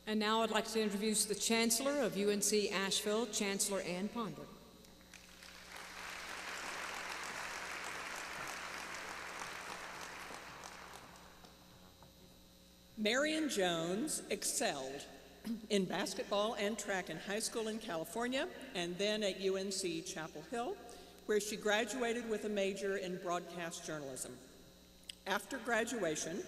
And now I'd like to introduce the Chancellor of UNC Asheville, Chancellor Ann Ponder. Marion Jones excelled in basketball and track in high school in California and then at UNC Chapel Hill, where she graduated with a major in broadcast journalism. After graduation,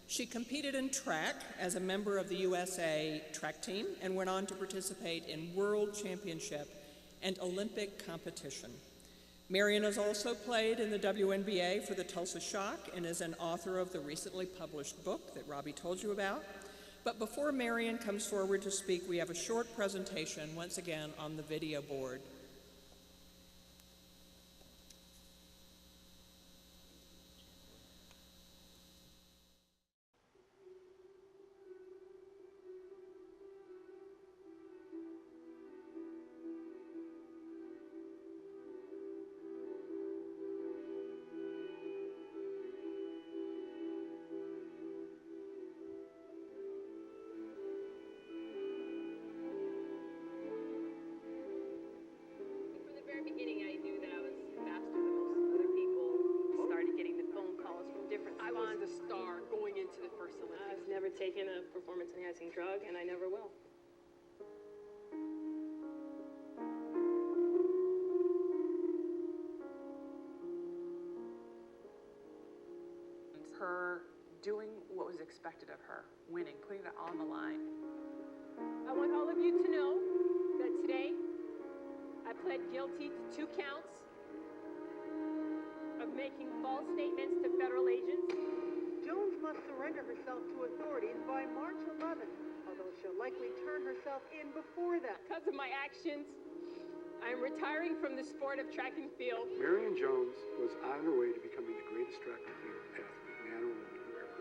she competed in track as a member of the USA track team and went on to participate in world championship and Olympic competition. Marion has also played in the WNBA for the Tulsa Shock and is an author of the recently published book that Robbie told you about. But before Marion comes forward to speak, we have a short presentation, once again, on the video board. Beginning, I knew that I was faster than most other people. Started getting the phone calls from different spots. I was the star going into the first Olympics. I've never taken a performance-enhancing drug, and I never will. Her doing what was expected of her, winning, putting it on the line. I want all of you to know that today I pled guilty to 2 counts of making false statements to federal agents. Jones must surrender herself to authorities by March 11th, although she'll likely turn herself in before that. Because of my actions, I am retiring from the sport of track and field. Marion Jones was on her way to becoming the greatest track and field athlete, man or woman, ever.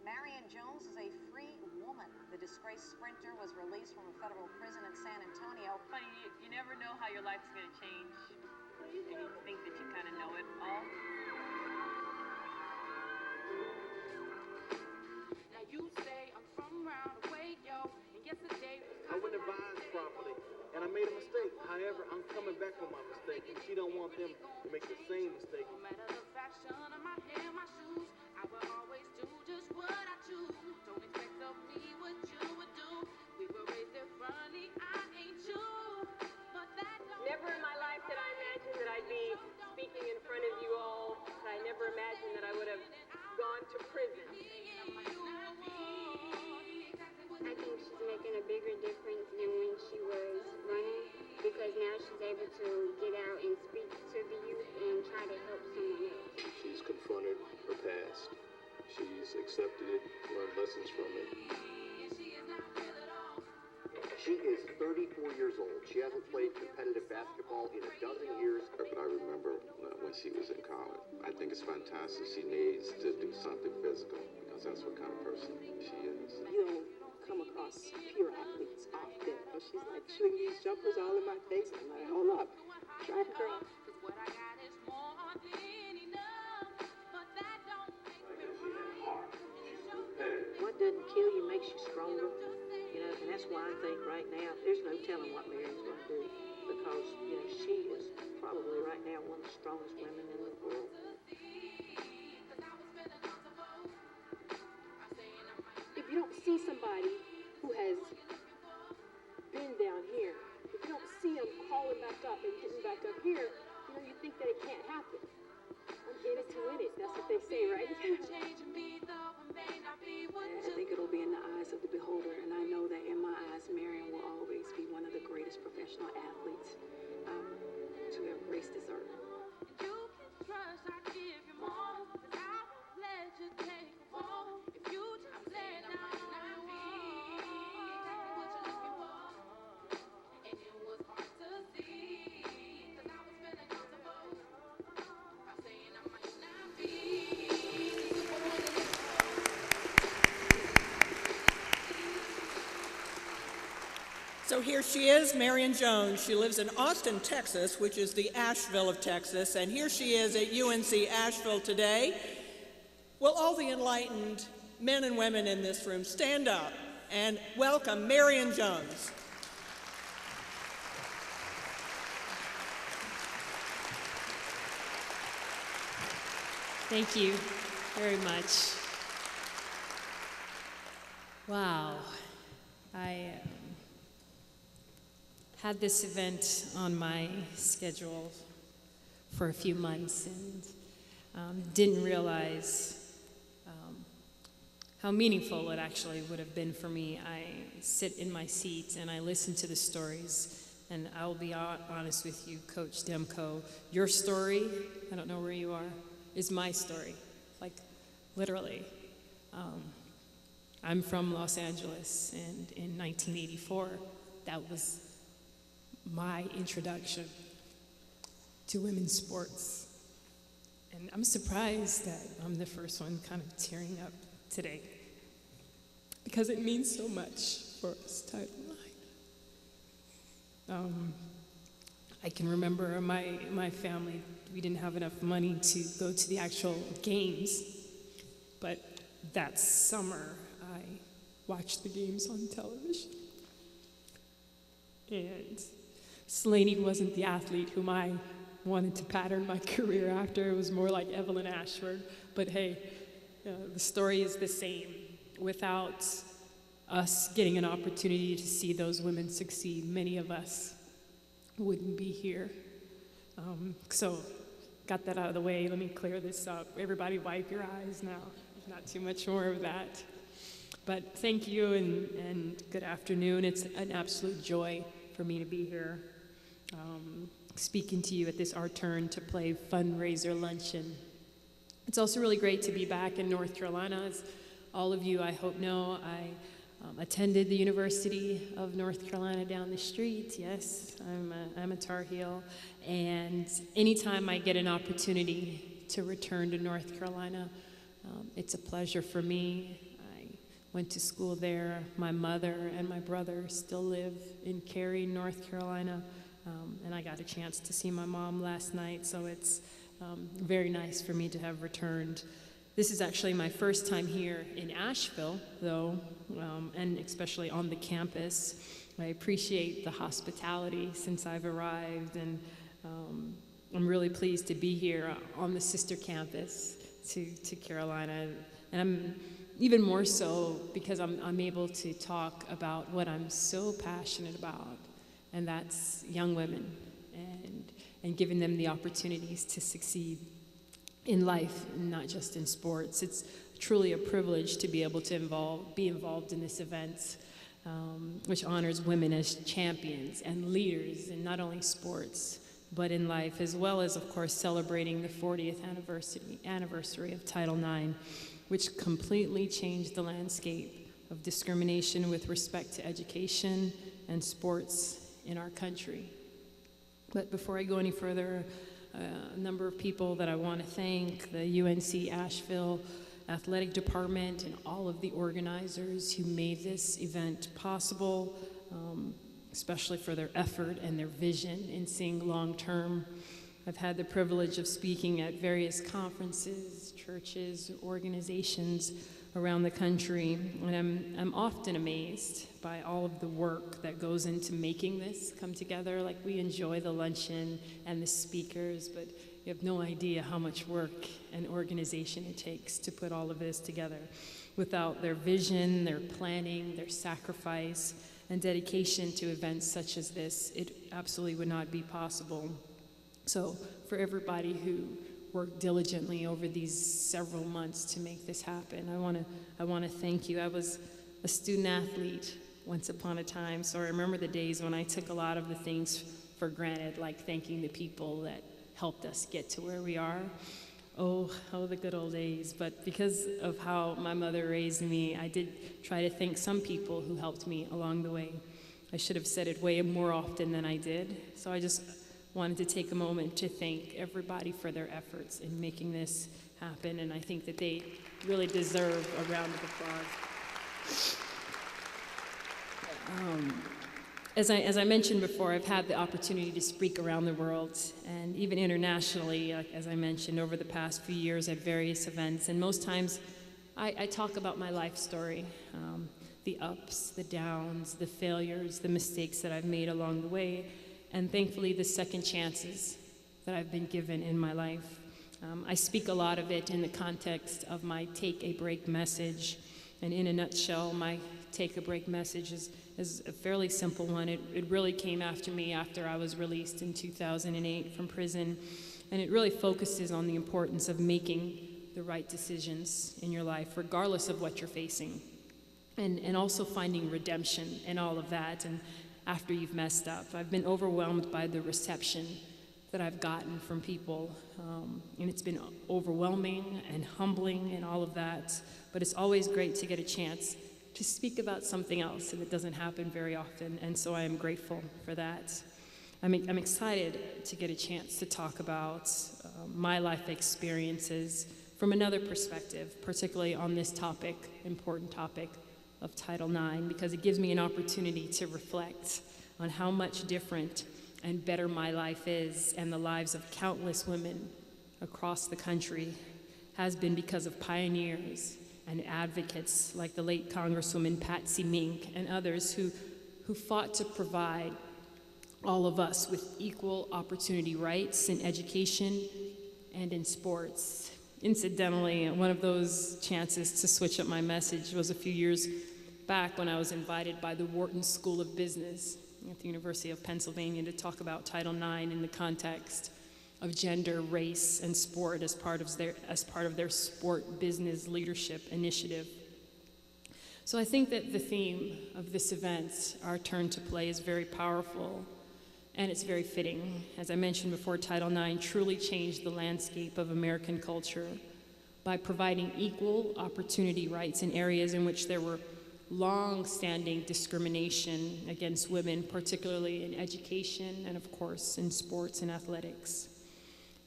Marion Jones is a free woman. The disgraced sprinter was released from a federal prison in San Antonio. Funny, you never know how your life's going to change, and you think that you kind of know it all. Now you say I'm from round the way, yo, and yesterday I wouldn't advise properly, and I made a mistake. However, I'm coming back from my mistake, and she don't want them to make the same mistake. no matter the fashion of my hair, my shoes, I will always do just what I choose. Don't expect of me what you would do. We were raised differently, I ain't you, but that don't Never in my life did I imagine that I'd be speaking in front of you all. I never imagined that I would have gone to prison. I think she's making a bigger difference than when she was running, because now she's able to get out and speak to the youth and try to help someone else. She's confronted her past. She's accepted it, learned lessons from it. She is 34 years old. She hasn't played competitive basketball in a dozen years. But I remember when she was in college. I think it's fantastic. She needs to do something physical because that's what kind of person she is. You don't come across pure athletes often. She's like shooting these jumpers all in my face. I'm like, hold up, track girl. What doesn't kill you makes you stronger, you know, and that's why I think right now there's no telling what Marion's going to do, because, you know, she is probably right now one of the strongest women in the world. If you don't see somebody who has been down here, if you don't see them crawling back up and getting back up here, you know, you think that it can't happen. I'm in it to win it. That's what they say, right? I think it'll be in the eyes of the beholder, and I know that in my eyes, Marion will always be one of the greatest professional athletes to have graced this earth. You can trust I give you more, 'cause I won't let you take a fall. If you just let down on me, exactly what you're looking for. And it was hard to see, 'cause I was feeling comfortable. I'm saying I might not be the one. here she is, Marion Jones. She lives in Austin, Texas, which is the Asheville of Texas, and here she is at UNC Asheville today. Will all the enlightened men and women in this room stand up and welcome Marion Jones? Thank you very much. Wow. I had this event on my schedule for a few months and didn't realize how meaningful it actually would have been for me. I sit in my seat and I listen to the stories, and I will be honest with you, Coach Demko, your story, I don't know where you are, is my story, like literally. I'm from Los Angeles, and in 1984, that was my introduction to women's sports. And I'm surprised that I'm the first one kind of tearing up today, because it means so much for us, Title IX. I can remember my family, we didn't have enough money to go to the actual games, but that summer I watched the games on television. And Slaney wasn't the athlete whom I wanted to pattern my career after. It was more like Evelyn Ashford. But hey, the story is the same. Without us getting an opportunity to see those women succeed, many of us wouldn't be here. So, got that out of the way. Let me clear this up. Everybody wipe your eyes now. Not too much more of that. But thank you and good afternoon. It's an absolute joy for me to be here, speaking to you at this Our Turn to Play fundraiser luncheon. It's also really great to be back in North Carolina. As all of you, I hope, know, I attended the University of North Carolina down the street. Yes, I'm a Tar Heel. And anytime I get an opportunity to return to North Carolina, it's a pleasure for me. I went to school there. My mother and my brother still live in Cary, North Carolina, and I got a chance to see my mom last night, so it's very nice for me to have returned. This is actually my first time here in Asheville, though, and especially on the campus. I appreciate the hospitality since I've arrived, and I'm really pleased to be here on the sister campus to Carolina, and I'm even more so because I'm able to talk about what I'm so passionate about, and that's young women and giving them the opportunities to succeed in life, not just in sports. It's truly a privilege to be able to be involved in this event, which honors women as champions and leaders in not only sports, but in life, as well as, of course, celebrating the 40th anniversary of Title IX, which completely changed the landscape of discrimination with respect to education and sports in our country. But before I go any further, a number of people that I want to thank: the UNC Asheville Athletic Department and all of the organizers who made this event possible, especially for their effort and their vision in seeing long-term. I've had the privilege of speaking at various conferences, churches, organizations around the country, and I'm often amazed by all of the work that goes into making this come together. Like, we enjoy the luncheon and the speakers, but you have no idea how much work and organization it takes to put all of this together. Without their vision, their planning, their sacrifice, and dedication to events such as this, it absolutely would not be possible. So for everybody who worked diligently over these several months to make this happen, I want to thank you. I was a student athlete once upon a time, so I remember the days when I took a lot of the things for granted, like thanking the people that helped us get to where we are. Oh, the good old days. But because of how my mother raised me, I did try to thank some people who helped me along the way. I should have said it way more often than I did. So I just wanted to take a moment to thank everybody for their efforts in making this happen, and I think that they really deserve a round of applause. As I mentioned before, I've had the opportunity to speak around the world and even internationally, as I mentioned, over the past few years at various events. And most times I talk about my life story, the ups, the downs, the failures, the mistakes that I've made along the way, and thankfully the second chances that I've been given in my life. I speak a lot of it in the context of my Take a Break message. And in a nutshell, my Take a Break message is a fairly simple one. It really came after I was released in 2008 from prison. And it really focuses on the importance of making the right decisions in your life, regardless of what you're facing. And also finding redemption in all of that. And after you've messed up, I've been overwhelmed by the reception that I've gotten from people. And it's been overwhelming and humbling and all of that. But it's always great to get a chance to speak about something else, and it doesn't happen very often, and so I am grateful for that. I'm excited to get a chance to talk about my life experiences from another perspective, particularly on this topic, important topic of Title IX, because it gives me an opportunity to reflect on how much different and better my life is, and the lives of countless women across the country has been because of pioneers and advocates like the late Congresswoman Patsy Mink and others who fought to provide all of us with equal opportunity rights in education and in sports. Incidentally, one of those chances to switch up my message was a few years back when I was invited by the Wharton School of Business at the University of Pennsylvania to talk about Title IX in the context of gender, race, and sport as part of their sport business leadership initiative. So I think that the theme of this event, Our Turn to Play, is very powerful, and it's very fitting. As I mentioned before, Title IX truly changed the landscape of American culture by providing equal opportunity rights in areas in which there were long-standing discrimination against women, particularly in education and, of course, in sports and athletics.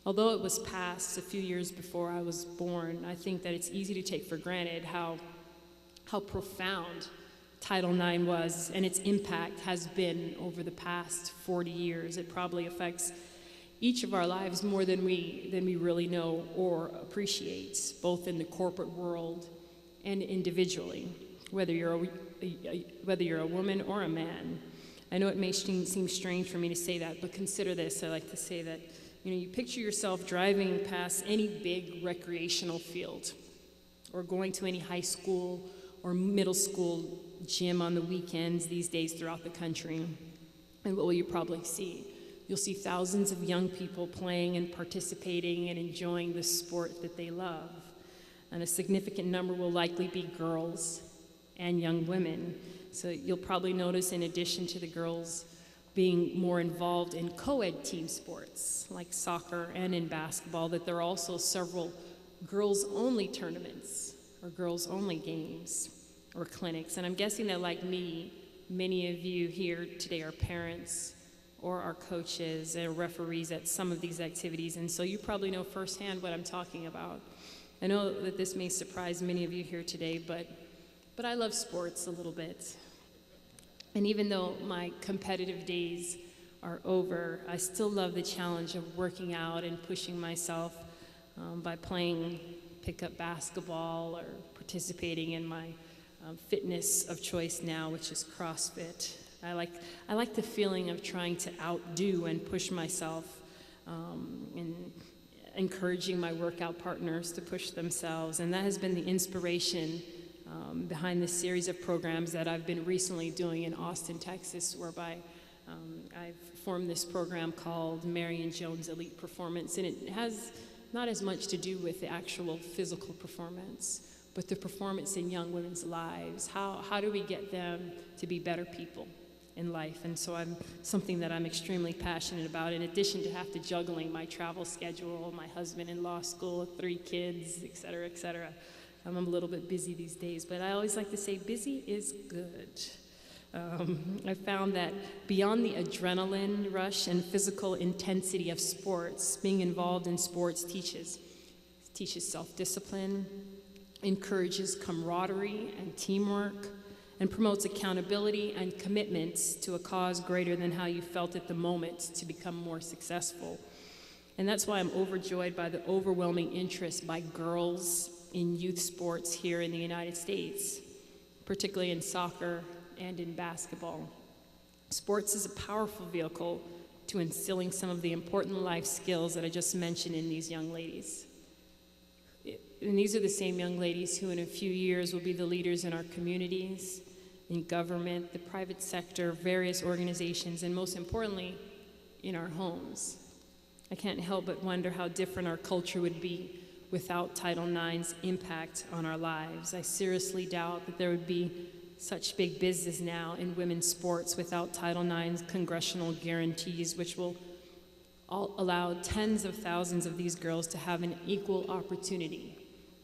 Although it was passed a few years before I was born, I think that it's easy to take for granted how profound Title IX was, and its impact has been over the past 40 years. It probably affects each of our lives more than we really know or appreciate, both in the corporate world and individually, whether you're a woman or a man. I know it may seem strange for me to say that, but consider this. I like to say that you picture yourself driving past any big recreational field or going to any high school or middle school gym on the weekends these days throughout the country. And what will you probably see? You'll see thousands of young people playing and participating and enjoying the sport that they love. And a significant number will likely be girls and young women. So you'll probably notice, in addition to the girls being more involved in co-ed team sports like soccer and in basketball, that there are also several girls-only tournaments or girls-only games or clinics. And I'm guessing that, like me, many of you here today are parents or are coaches and referees at some of these activities, and so you probably know firsthand what I'm talking about. I know that this may surprise many of you here today, but I love sports a little bit. And even though my competitive days are over, I still love the challenge of working out and pushing myself by playing pickup basketball or participating in my fitness of choice now, which is CrossFit. I like the feeling of trying to outdo and push myself, and encouraging my workout partners to push themselves. And that has been the inspiration behind this series of programs that I've been recently doing in Austin, Texas, whereby I've formed this program called Marion Jones Elite Performance. And it has not as much to do with the actual physical performance, but the performance in young women's lives. How do we get them to be better people in life? And so something that I'm extremely passionate about, in addition to have to juggling my travel schedule, my husband in law school, 3 kids, et cetera, et cetera. I'm a little bit busy these days, but I always like to say busy is good. I found that beyond the adrenaline rush and physical intensity of sports, being involved in sports teaches self-discipline, encourages camaraderie and teamwork, and promotes accountability and commitments to a cause greater than how you felt at the moment to become more successful. And that's why I'm overjoyed by the overwhelming interest by girls in youth sports here in the United States, particularly in soccer and in basketball. Sports is a powerful vehicle to instilling some of the important life skills that I just mentioned in these young ladies. And these are the same young ladies who in a few years will be the leaders in our communities, in government, the private sector, various organizations, and most importantly, in our homes. I can't help but wonder how different our culture would be without Title IX's impact on our lives. I seriously doubt that there would be such big business now in women's sports without Title IX's congressional guarantees, which will allow tens of thousands of these girls to have an equal opportunity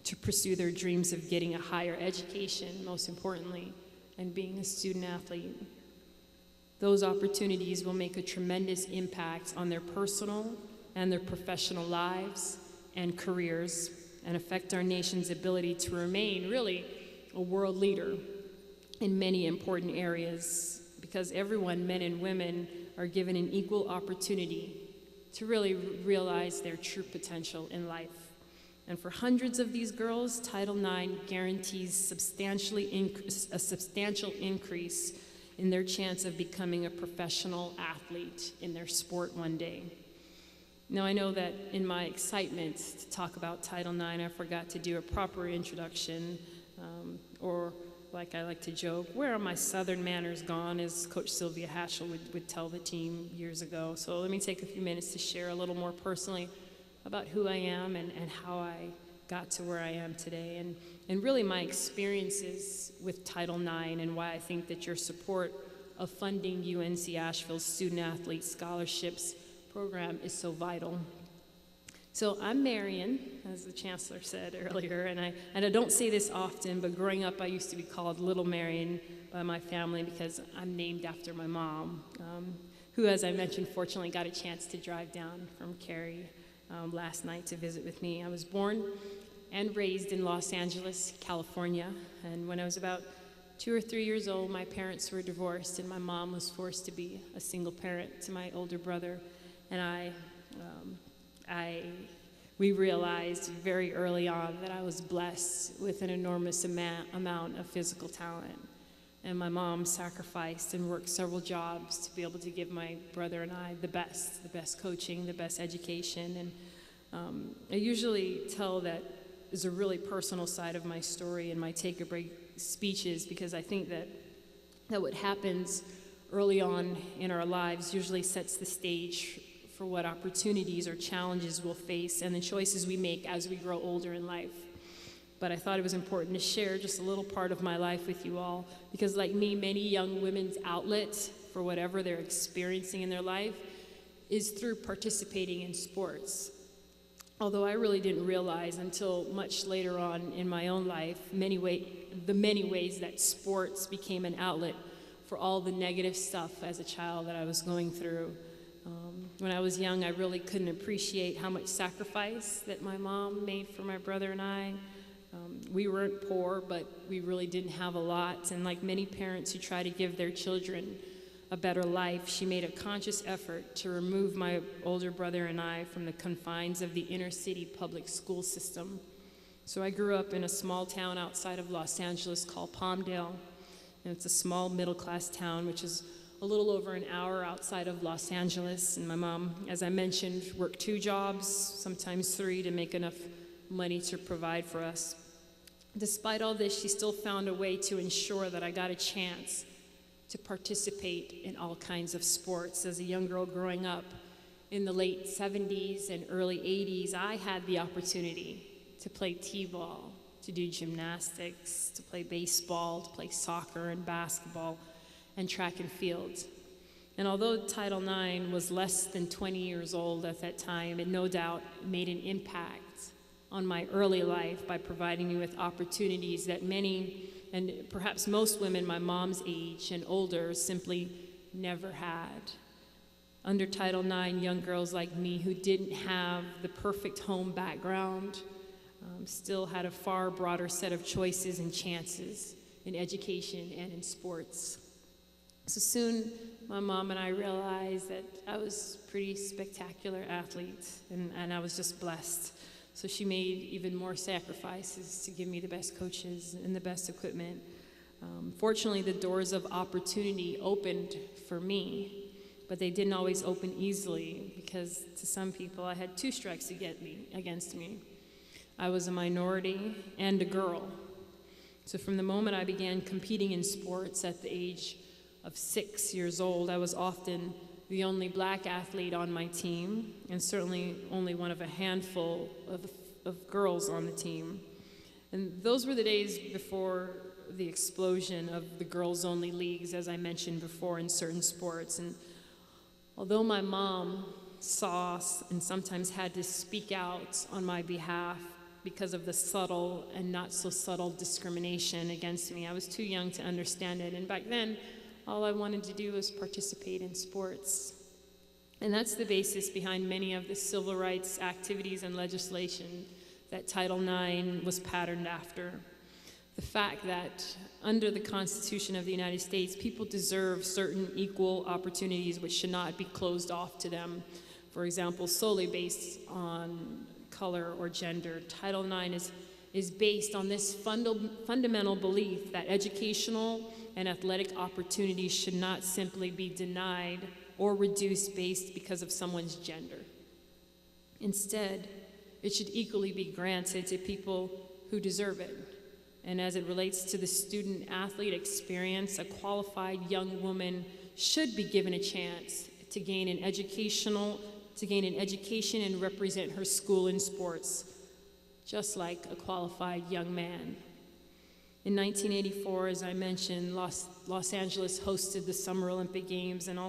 to pursue their dreams of getting a higher education, most importantly, and being a student athlete. Those opportunities will make a tremendous impact on their personal and their professional lives and careers, and affect our nation's ability to remain really a world leader in many important areas, because everyone, men and women, are given an equal opportunity to really realize their true potential in life. And for hundreds of these girls, Title IX guarantees a substantial increase in their chance of becoming a professional athlete in their sport one day. Now, I know that in my excitement to talk about Title IX, I forgot to do a proper introduction, or like I like to joke, where are my Southern manners gone, as Coach Sylvia Haschel would tell the team years ago. So let me take a few minutes to share a little more personally about who I am and how I got to where I am today, and really my experiences with Title IX and why I think that your support of funding UNC Asheville's Student Athlete Scholarships program is so vital. So I'm Marion, as the chancellor said earlier, and I don't say this often, but growing up I used to be called Little Marion by my family because I'm named after my mom, who, as I mentioned, fortunately got a chance to drive down from Cary last night to visit with me. I was born and raised in Los Angeles, California, and when I was about 2 or 3 years old, my parents were divorced, and my mom was forced to be a single parent to my older brother. And we realized very early on that I was blessed with an enormous amount of physical talent. And my mom sacrificed and worked several jobs to be able to give my brother and I the best coaching, the best education. And I usually tell that is a really personal side of my story in my Take a Break speeches, because I think that what happens early on in our lives usually sets the stage for what opportunities or challenges we'll face and the choices we make as we grow older in life. But I thought it was important to share just a little part of my life with you all, because like me, many young women's outlet for whatever they're experiencing in their life is through participating in sports. Although I really didn't realize until much later on in my own life the many ways that sports became an outlet for all the negative stuff as a child that I was going through. When I was young, I really couldn't appreciate how much sacrifice that my mom made for my brother and I. We weren't poor, but we really didn't have a lot. And like many parents who try to give their children a better life, she made a conscious effort to remove my older brother and I from the confines of the inner city public school system. So I grew up in a small town outside of Los Angeles called Palmdale. And it's a small middle-class town, which is a little over an hour outside of Los Angeles. And my mom, as I mentioned, worked 2 jobs, sometimes 3, to make enough money to provide for us. Despite all this, she still found a way to ensure that I got a chance to participate in all kinds of sports. As a young girl growing up in the late 70s and early 80s, I had the opportunity to play t-ball, to do gymnastics, to play baseball, to play soccer and basketball, and track and field. And although Title IX was less than 20 years old at that time, it no doubt made an impact on my early life by providing me with opportunities that many, and perhaps most women my mom's age and older, simply never had. Under Title IX, young girls like me who didn't have the perfect home background still had a far broader set of choices and chances in education and in sports. So soon, my mom and I realized that I was a pretty spectacular athlete, and I was just blessed. So she made even more sacrifices to give me the best coaches and the best equipment. Fortunately, the doors of opportunity opened for me, but they didn't always open easily because to some people, I had two strikes against me. I was a minority and a girl. So from the moment I began competing in sports at the age of 6 years old, I was often the only black athlete on my team, and certainly only one of a handful of girls on the team. And those were the days before the explosion of the girls-only leagues, as I mentioned before, in certain sports. And although my mom saw and sometimes had to speak out on my behalf because of the subtle and not so subtle discrimination against me, I was too young to understand it. And back then, all I wanted to do was participate in sports. And that's the basis behind many of the civil rights activities and legislation that Title IX was patterned after. The fact that under the Constitution of the United States, people deserve certain equal opportunities which should not be closed off to them. For example, solely based on color or gender. Title IX is based on this fundamental belief that educational and athletic opportunities should not simply be denied or reduced based because of someone's gender. Instead, it should equally be granted to people who deserve it. And as it relates to the student-athlete experience, a qualified young woman should be given a chance to gain an education and represent her school in sports, just like a qualified young man. In 1984, as I mentioned, Los Angeles hosted the Summer Olympic Games, and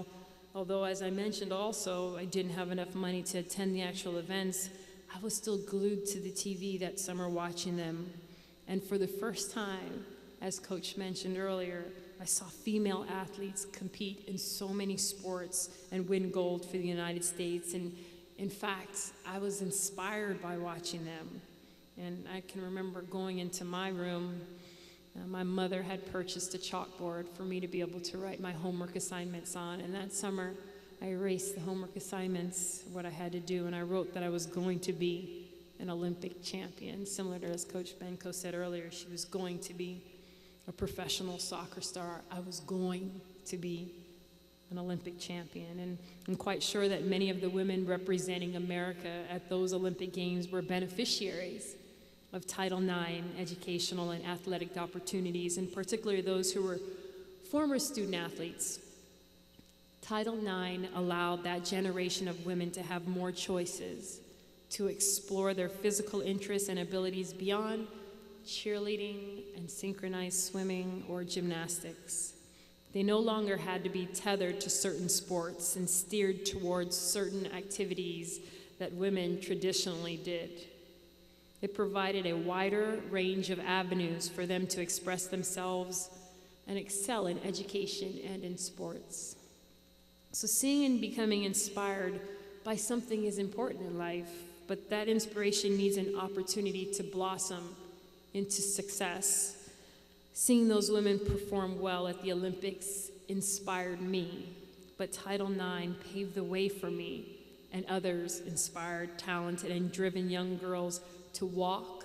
although, as I mentioned also, I didn't have enough money to attend the actual events, I was still glued to the TV that summer watching them. And for the first time, as Coach mentioned earlier, I saw female athletes compete in so many sports and win gold for the United States. And in fact, I was inspired by watching them. And I can remember going into my room. My mother had purchased a chalkboard for me to be able to write my homework assignments on. And that summer, I erased the homework assignments, what I had to do, and I wrote that I was going to be an Olympic champion. Similar to as Coach Benko said earlier, she was going to be a professional soccer star. I was going to be an Olympic champion. And I'm quite sure that many of the women representing America at those Olympic Games were beneficiaries of Title IX educational and athletic opportunities, and particularly those who were former student athletes. Title IX allowed that generation of women to have more choices, to explore their physical interests and abilities beyond cheerleading and synchronized swimming or gymnastics. They no longer had to be tethered to certain sports and steered towards certain activities that women traditionally did. It provided a wider range of avenues for them to express themselves and excel in education and in sports. So seeing and becoming inspired by something is important in life, but that inspiration needs an opportunity to blossom into success. Seeing those women perform well at the Olympics inspired me, but Title IX paved the way for me and others inspired, talented, and driven young girls to walk,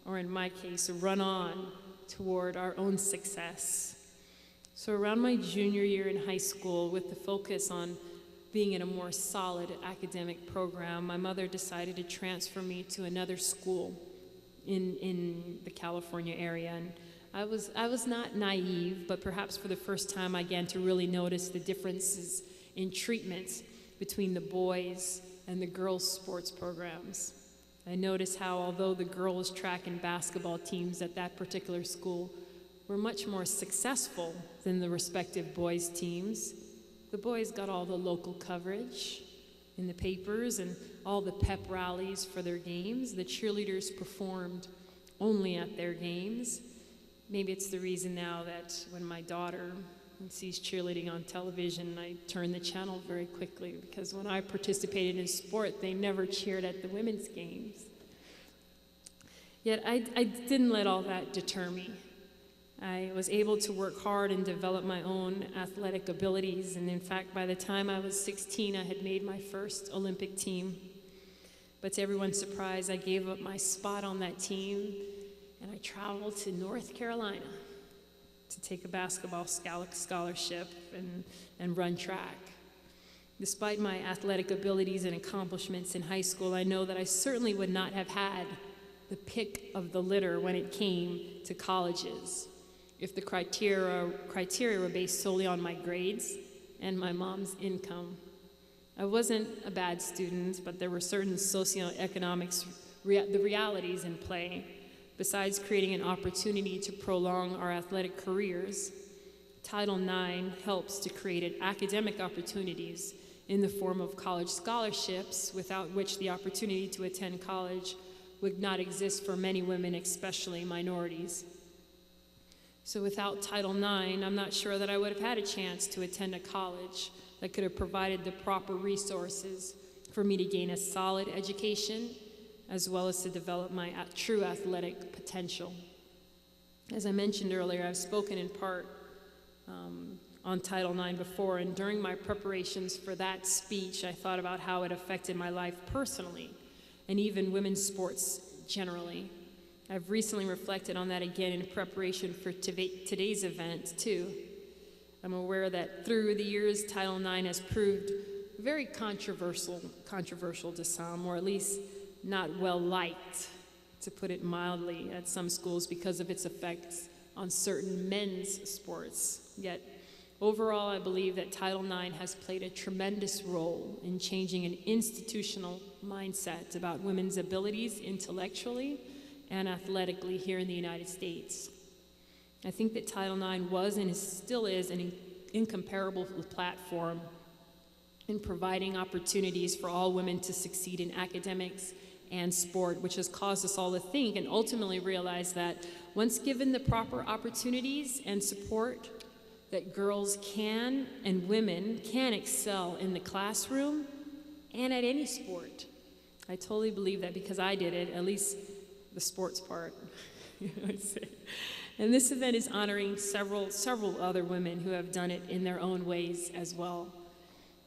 or in my case, run on toward our own success. So around my junior year in high school, with the focus on being in a more solid academic program, my mother decided to transfer me to another school in the California area. And I was not naive, but perhaps for the first time I began to really notice the differences in treatment between the boys and the girls' sports programs. I noticed how, although the girls' track and basketball teams at that particular school were much more successful than the respective boys' teams, the boys got all the local coverage in the papers and all the pep rallies for their games. The cheerleaders performed only at their games. Maybe it's the reason now that when my daughter sees cheerleading on television, I turn the channel very quickly, because when I participated in sport, they never cheered at the women's games. Yet I didn't let all that deter me. I was able to work hard and develop my own athletic abilities, and in fact, by the time I was 16, I had made my first Olympic team. But to everyone's surprise, I gave up my spot on that team, and I traveled to North Carolina to take a basketball scholarship and run track. Despite my athletic abilities and accomplishments in high school, I know that I certainly would not have had the pick of the litter when it came to colleges if the criteria were based solely on my grades and my mom's income. I wasn't a bad student, but there were certain socioeconomic realities in play. Besides creating an opportunity to prolong our athletic careers, Title IX helps to create academic opportunities in the form of college scholarships, without which the opportunity to attend college would not exist for many women, especially minorities. So without Title IX, I'm not sure that I would have had a chance to attend a college that could have provided the proper resources for me to gain a solid education, as well as to develop my true athletic potential. As I mentioned earlier, I've spoken in part on Title IX before, and during my preparations for that speech, I thought about how it affected my life personally, and even women's sports generally. I've recently reflected on that again in preparation for today's event, too. I'm aware that through the years, Title IX has proved very controversial to some, or at least not well liked, to put it mildly, at some schools because of its effects on certain men's sports. Yet, overall, I believe that Title IX has played a tremendous role in changing an institutional mindset about women's abilities intellectually and athletically here in the United States. I think that Title IX was and still is an incomparable platform in providing opportunities for all women to succeed in academics and sport, which has caused us all to think and ultimately realize that once given the proper opportunities and support, that girls can and women can excel in the classroom and at any sport. I totally believe that because I did it, at least the sports part. And this event is honoring several other women who have done it in their own ways as well.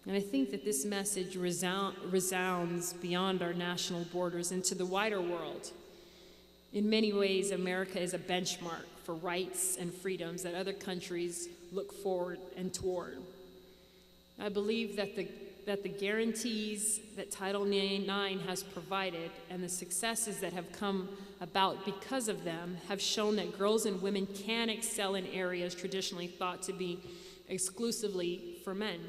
And I think that this message resounds beyond our national borders into the wider world. In many ways, America is a benchmark for rights and freedoms that other countries look forward and toward. I believe that the guarantees that Title IX has provided and the successes that have come about because of them have shown that girls and women can excel in areas traditionally thought to be exclusively for men.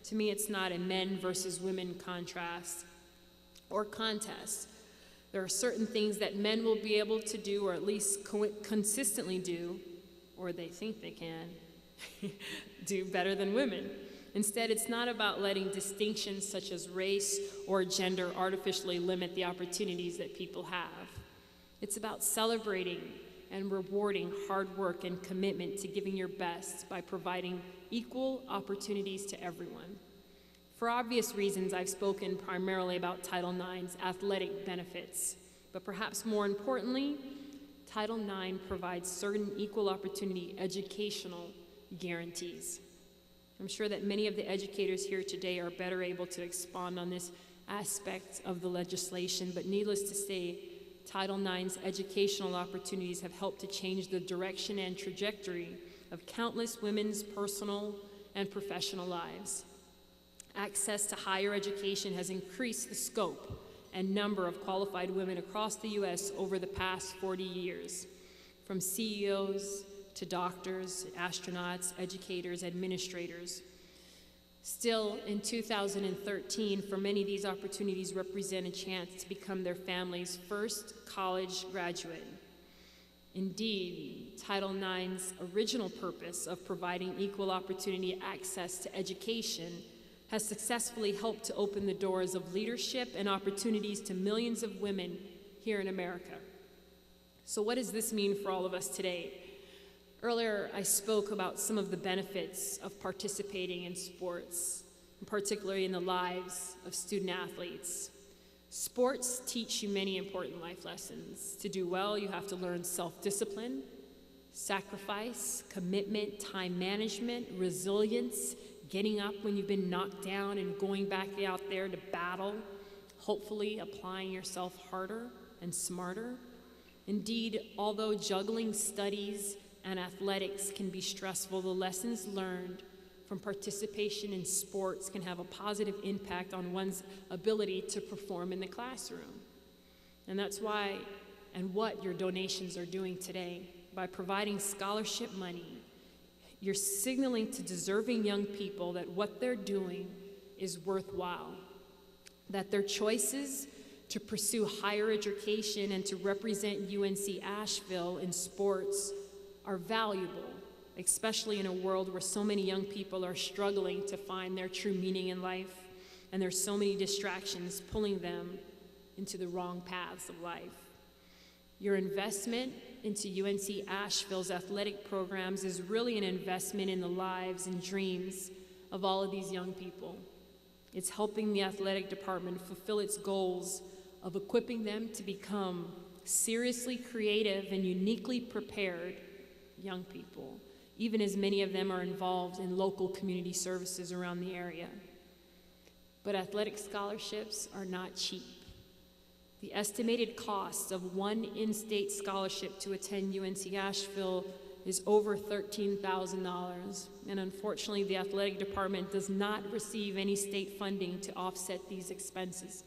To me, it's not a men versus women contrast or contest. There are certain things that men will be able to do, or at least consistently do, or they think they can, do better than women. Instead, it's not about letting distinctions such as race or gender artificially limit the opportunities that people have. It's about celebrating and rewarding hard work and commitment to giving your best by providing equal opportunities to everyone. For obvious reasons, I've spoken primarily about Title IX's athletic benefits, but perhaps more importantly, Title IX provides certain equal opportunity educational guarantees. I'm sure that many of the educators here today are better able to expand on this aspect of the legislation, but needless to say, Title IX's educational opportunities have helped to change the direction and trajectory of countless women's personal and professional lives. Access to higher education has increased the scope and number of qualified women across the U.S. over the past 40 years, from CEOs to doctors, astronauts, educators, administrators. Still, in 2013, for many, these opportunities represent a chance to become their family's first college graduate. Indeed, Title IX's original purpose of providing equal opportunity access to education has successfully helped to open the doors of leadership and opportunities to millions of women here in America. So what does this mean for all of us today? Earlier, I spoke about some of the benefits of participating in sports, and particularly in the lives of student athletes. Sports teach you many important life lessons. To do well, you have to learn self-discipline, Sacrifice, commitment, time management, resilience, getting up when you've been knocked down and going back out there to battle, hopefully applying yourself harder and smarter. Indeed, although juggling studies and athletics can be stressful, the lessons learned from participation in sports can have a positive impact on one's ability to perform in the classroom. And that's why and what your donations are doing today. By providing scholarship money, you're signaling to deserving young people that what they're doing is worthwhile, that their choices to pursue higher education and to represent UNC Asheville in sports are valuable, especially in a world where so many young people are struggling to find their true meaning in life, and there's so many distractions pulling them into the wrong paths of life. Your investment into UNC Asheville's athletic programs is really an investment in the lives and dreams of all of these young people. It's helping the athletic department fulfill its goals of equipping them to become seriously creative and uniquely prepared young people, even as many of them are involved in local community services around the area. But athletic scholarships are not cheap. The estimated cost of one in-state scholarship to attend UNC Asheville is over $13,000, and unfortunately the athletic department does not receive any state funding to offset these expenses.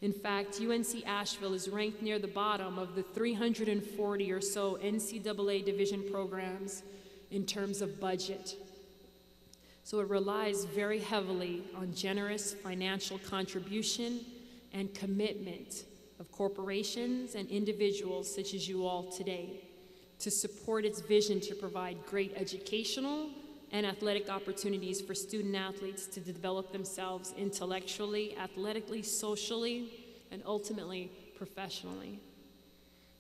In fact, UNC Asheville is ranked near the bottom of the 340 or so NCAA division programs in terms of budget. So it relies very heavily on generous financial contribution and commitment of corporations and individuals such as you all today to support its vision to provide great educational and athletic opportunities for student athletes to develop themselves intellectually, athletically, socially, and ultimately professionally.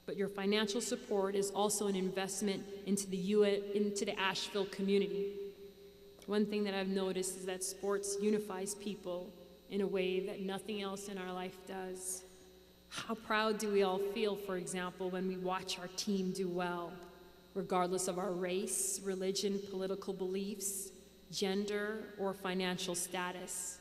But your financial support is also an investment into the Asheville community. One thing that I've noticed is that sports unifies people in a way that nothing else in our life does. How proud do we all feel, for example, when we watch our team do well, regardless of our race, religion, political beliefs, gender, or financial status?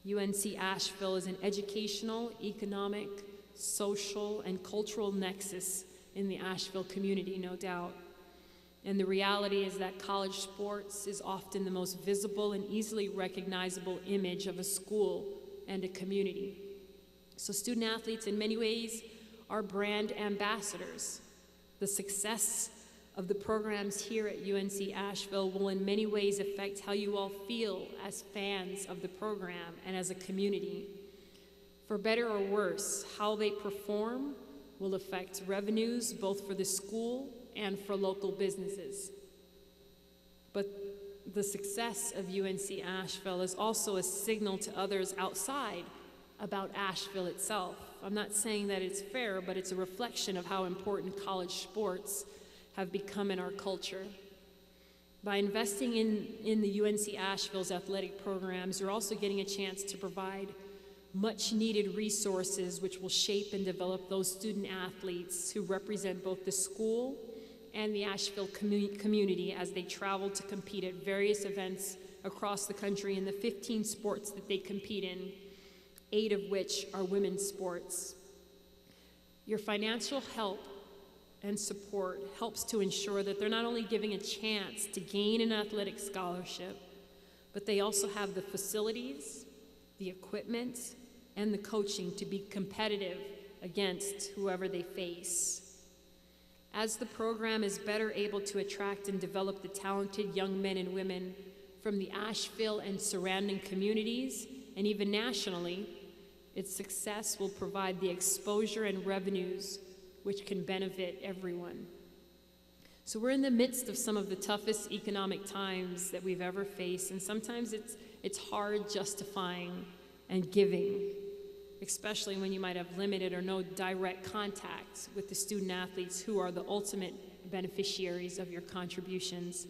UNC Asheville is an educational, economic, social, and cultural nexus in the Asheville community, no doubt. And the reality is that college sports is often the most visible and easily recognizable image of a school and a community. So student athletes in many ways are brand ambassadors. The success of the programs here at UNC Asheville will in many ways affect how you all feel as fans of the program and as a community. For better or worse, how they perform will affect revenues both for the school and for local businesses. But the success of UNC Asheville is also a signal to others outside about Asheville itself. I'm not saying that it's fair, but it's a reflection of how important college sports have become in our culture. By investing in the UNC Asheville's athletic programs, you're also getting a chance to provide much needed resources which will shape and develop those student athletes who represent both the school and the Asheville community as they travel to compete at various events across the country in the 15 sports that they compete in, 8 of which are women's sports. Your financial help and support helps to ensure that they're not only giving a chance to gain an athletic scholarship, but they also have the facilities, the equipment, and the coaching to be competitive against whoever they face. As the program is better able to attract and develop the talented young men and women from the Asheville and surrounding communities, and even nationally, its success will provide the exposure and revenues which can benefit everyone. So we're in the midst of some of the toughest economic times that we've ever faced, and sometimes it's hard justifying and giving, especially when you might have limited or no direct contact with the student athletes who are the ultimate beneficiaries of your contributions.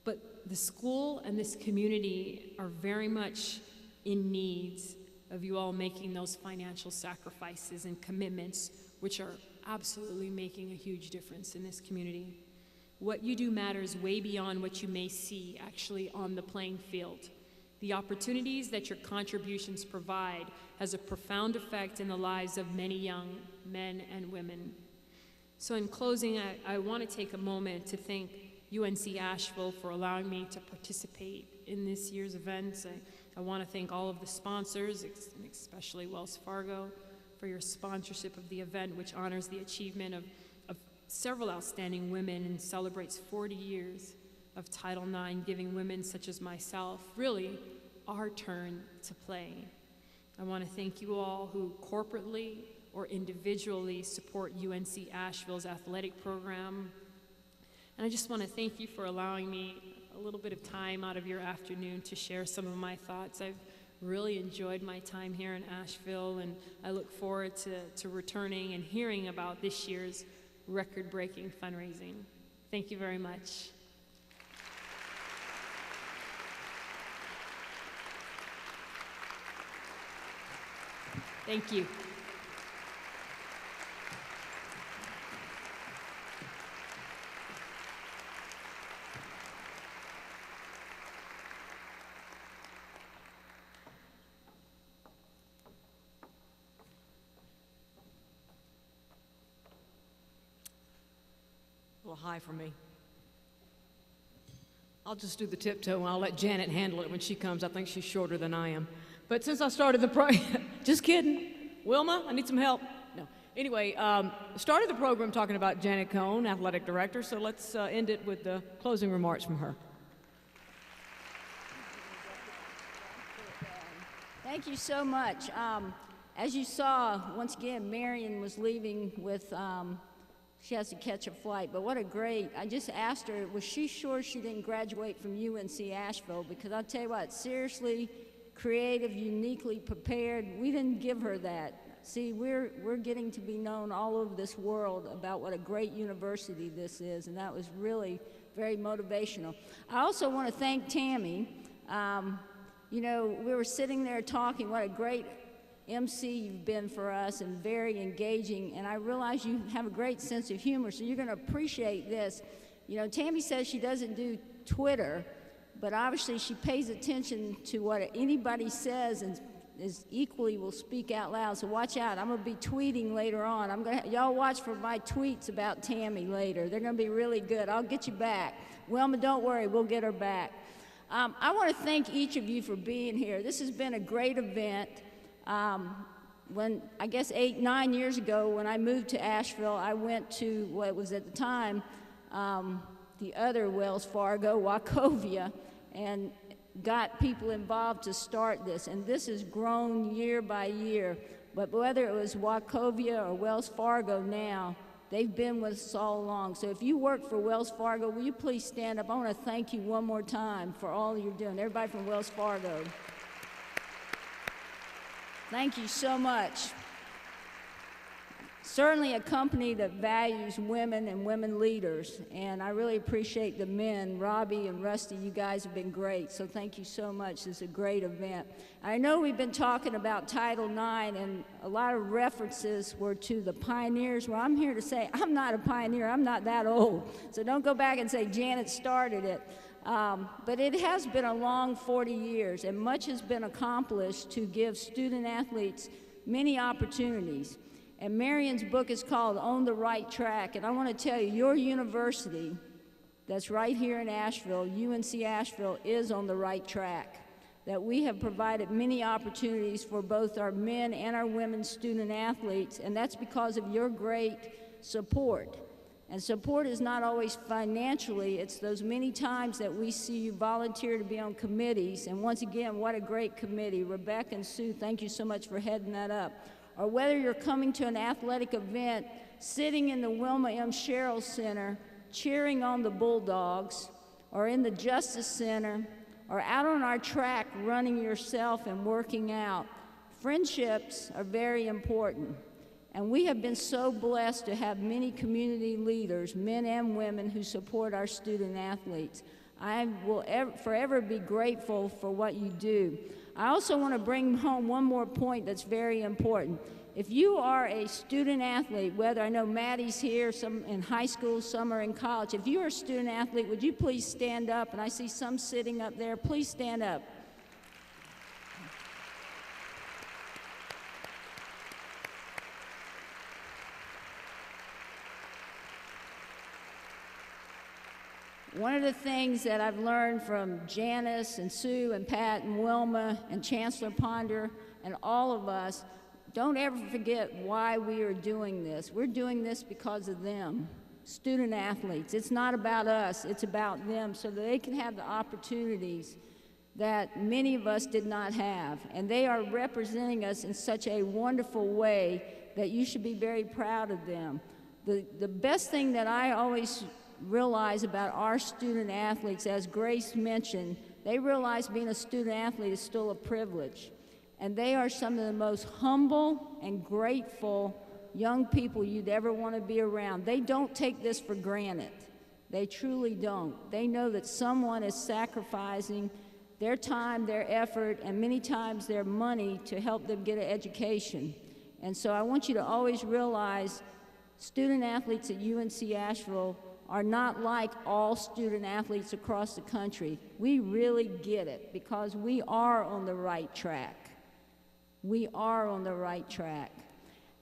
But the school and this community are very much in need of you all making those financial sacrifices and commitments, which are absolutely making a huge difference in this community. What you do matters way beyond what you may see actually on the playing field. The opportunities that your contributions provide has a profound effect in the lives of many young men and women. So in closing, I want to take a moment to thank UNC Asheville for allowing me to participate in this year's events. I want to thank all of the sponsors, especially Wells Fargo, for your sponsorship of the event, which honors the achievement of several outstanding women and celebrates 40 years of Title IX, giving women such as myself really our turn to play. I want to thank you all who corporately or individually support UNC Asheville's athletic program. And I just want to thank you for allowing me a little bit of time out of your afternoon to share some of my thoughts. I've really enjoyed my time here in Asheville, and I look forward to returning and hearing about this year's record-breaking fundraising. Thank you very much. Thank you. A little high for me. I'll just do the tiptoe and I'll let Janet handle it when she comes. I think she's shorter than I am. But since I started the just kidding. Wilma, I need some help. No. Anyway, started the program talking about Janet Cohn, athletic director, so let's end it with the closing remarks from her. Thank you so much. As you saw, once again, Marion was leaving with, she has to catch a flight, but what a great, I just asked her, was she sure she didn't graduate from UNC Asheville? Because I'll tell you what, seriously, creative, uniquely prepared, we didn't give her that. See, we're getting to be known all over this world about what a great university this is, and that was really very motivational. I also want to thank Tammy. You know, we were sitting there talking, what a great MC you've been for us and very engaging, and I realize you have a great sense of humor, so you're going to appreciate this. You know, Tammy says she doesn't do Twitter, but obviously she pays attention to what anybody says and is equally will speak out loud, so watch out. I'm going to be tweeting later on. Y'all watch for my tweets about Tammy later. They're going to be really good. I'll get you back. Wilma, don't worry, we'll get her back. I want to thank each of you for being here. This has been a great event. When, I guess 8-9 years ago, when I moved to Asheville, I went to what was at the time the other Wells Fargo, Wachovia, and got people involved to start this. And this has grown year by year. But whether it was Wachovia or Wells Fargo now, they've been with us all along. So if you work for Wells Fargo, will you please stand up? I want to thank you one more time for all you're doing. Everybody from Wells Fargo. Thank you so much. Certainly a company that values women and women leaders, and I really appreciate the men. Robbie and Rusty, you guys have been great, so thank you so much. This is a great event. I know we've been talking about Title IX, and a lot of references were to the pioneers. Well, I'm here to say I'm not a pioneer. I'm not that old, so don't go back and say Janet started it. But it has been a long 40 years, and much has been accomplished to give student athletes many opportunities. And Marion's book is called On the Right Track, and I want to tell you, your university that's right here in Asheville, UNC Asheville, is on the right track. That we have provided many opportunities for both our men and our women student athletes, and that's because of your great support. And support is not always financially, it's those many times that we see you volunteer to be on committees, and once again, what a great committee. Rebecca and Sue, thank you so much for heading that up. Or whether you're coming to an athletic event, sitting in the Wilma M. Sherrill Center, cheering on the Bulldogs, or in the Justice Center, or out on our track running yourself and working out, friendships are very important. And we have been so blessed to have many community leaders, men and women, who support our student athletes. I will forever be grateful for what you do. I also want to bring home one more point that's very important. If you are a student athlete, whether I know Maddie's here, some in high school, some are in college, if you're a student athlete, would you please stand up? And I see some sitting up there. Please stand up. One of the things that I've learned from Janice and Sue and Pat and Wilma and Chancellor Ponder and all of us, don't ever forget why we are doing this. We're doing this because of them, student athletes. It's not about us, it's about them, so that they can have the opportunities that many of us did not have. And they are representing us in such a wonderful way that you should be very proud of them. The best thing that I always realize about our student athletes, as Grace mentioned, they realize being a student athlete is still a privilege. And they are some of the most humble and grateful young people you'd ever want to be around. They don't take this for granted. They truly don't. They know that someone is sacrificing their time, their effort, and many times their money to help them get an education. And so I want you to always realize student athletes at UNC Asheville are not like all student athletes across the country. We really get it because we are on the right track. We are on the right track.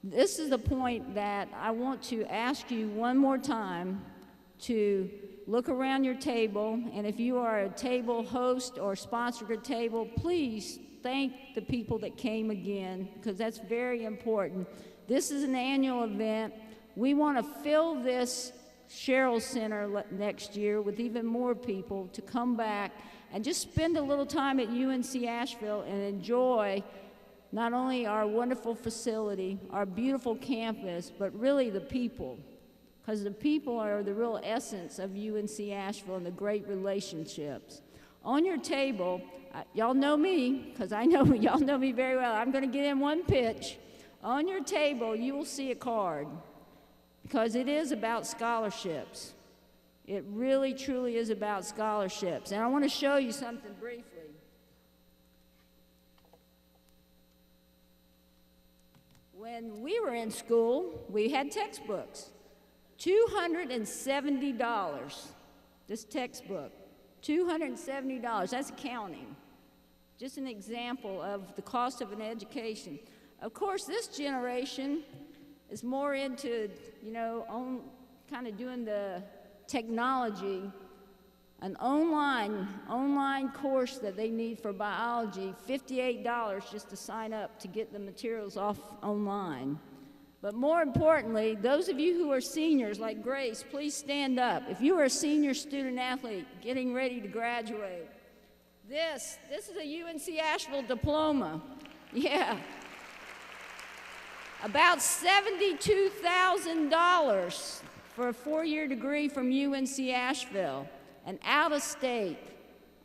This is the point that I want to ask you one more time to look around your table, and if you are a table host or sponsored a table, please thank the people that came again, because that's very important. This is an annual event. We want to fill this Sherrill Center next year with even more people to come back and just spend a little time at UNC Asheville and enjoy not only our wonderful facility, our beautiful campus, but really the people, because the people are the real essence of UNC Asheville and the great relationships. On your table, y'all know me, because I know y'all know me very well. I'm going to get in one pitch. On your table, you will see a card, because it is about scholarships. It really, truly is about scholarships. And I want to show you something briefly. When we were in school, we had textbooks. $270, this textbook, $270, that's accounting. Just an example of the cost of an education. Of course, this generation is more into, kind of doing the technology. An online course that they need for biology, $58 just to sign up to get the materials off online. But more importantly, those of you who are seniors like Grace, please stand up. If you are a senior student athlete getting ready to graduate, this is a UNC Asheville diploma. Yeah. About $72,000 for a 4-year degree from UNC Asheville. And out of state,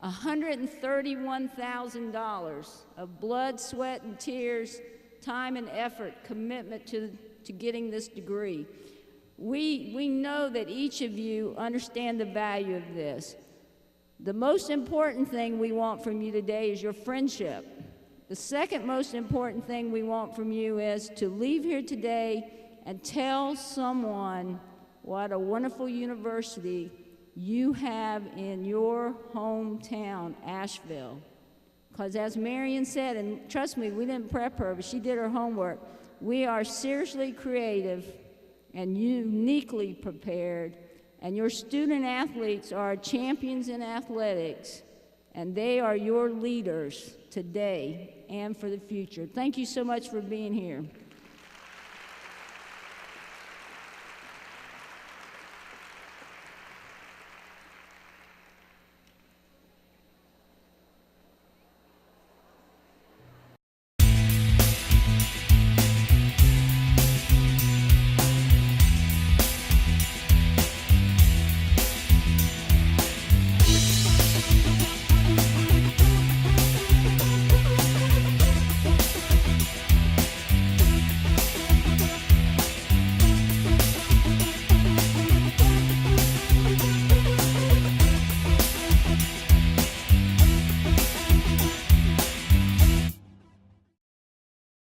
$131,000 of blood, sweat, and tears, time and effort, commitment to getting this degree. We know that each of you understand the value of this. The most important thing we want from you today is your friendship. The second most important thing we want from you is to leave here today and tell someone what a wonderful university you have in your hometown, Asheville. Because as Marion said, and trust me, we didn't prep her, but she did her homework, we are seriously creative and uniquely prepared, and your student athletes are champions in athletics, and they are your leaders today and for the future. Thank you so much for being here.